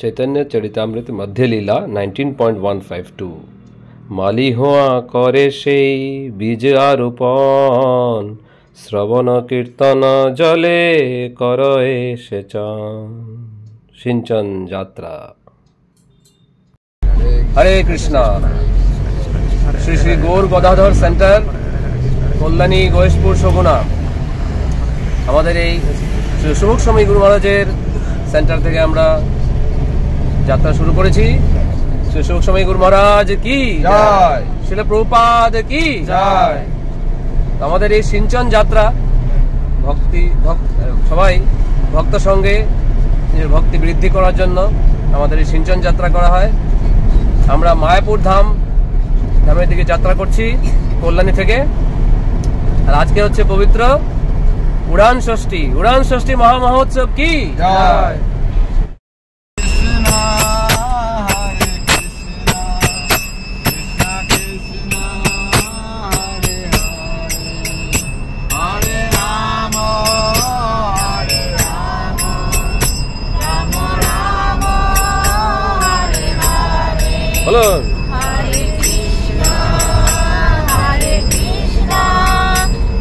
चैतन्य चरितामृत मध्य लीला 19.152 माली हुआ करे সেই বীজ আরোপণ শ্রবণ কীর্তন জলে করয়ে সেচন সিঞ্চন যাত্রা। হরে কৃষ্ণা। শ্রী শ্রী গৌর গদাধর সেন্টার, কল্যাণী, গয়েশপুর, সগুনা, আমাদের এই সুমুখ স্বামী গুরু মহারাজের সেন্টার থেকে আমরা যাত্রা শুরু করেছি। শ্রী সুমুখ স্বামী গুরু মহারাজ কি জয়, শ্রীল প্রভুপাদ কি জয়। আমাদের এই সিঞ্চন যাত্রা সবাই ভক্ত সঙ্গে নিজের ভক্তি বৃদ্ধি করার জন্য আমাদের এই সিঞ্চন যাত্রা করা হয়। আমরা মায়াপুর ধামের দিকে যাত্রা করছি কল্যাণী থেকে। আর আজকে হচ্ছে পবিত্র উড়ান ষষ্ঠী মহামহোৎসব কি জয়। বলুন হরে কৃষ্ণ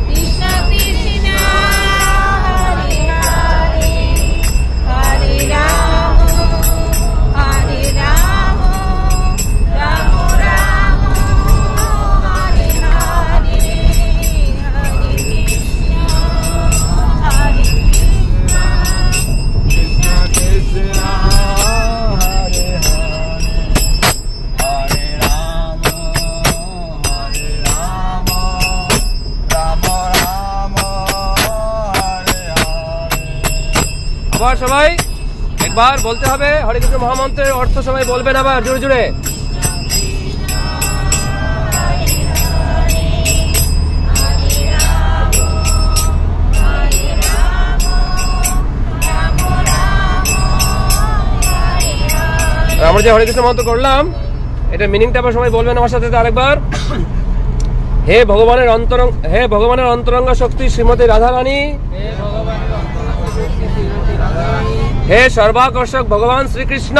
কৃষ্ণ কৃষ্ণ হরে হরে হরে রাম রাম রাম হরে হরে হরে কৃষ্ণ কৃষ্ণ কৃষ্ণ আবার সবাই একবার বলতে হবে হরে কৃষ্ণ মহামন্ত্রের অর্থ সবাই বলবেন আবার জোরে জোরে। আমরা যে হরে কৃষ্ণ মন্ত্র করলাম এটা মিনিংটা আবার সবাই বলবেন আমার সাথে আরেকবার। হে ভগবানের অন্তরঙ্গ শক্তি শ্রীমতী রাধারানী, হে সর্বাকর্ষক ভগবান শ্রীকৃষ্ণ,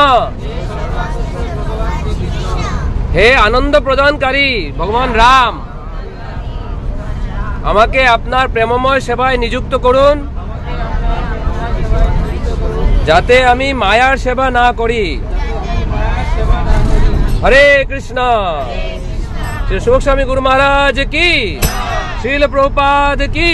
হে আনন্দ প্রদানকারী ভগবান রাম, আমাকে আপনার প্রেমময় সেবায় নিযুক্ত করুন যাতে আমি মায়ার সেবা না করি। হরে কৃষ্ণ। শ্রী সুমুখ স্বামী গুরু মহারাজ কি, শ্রীল প্রভুপাদ কি।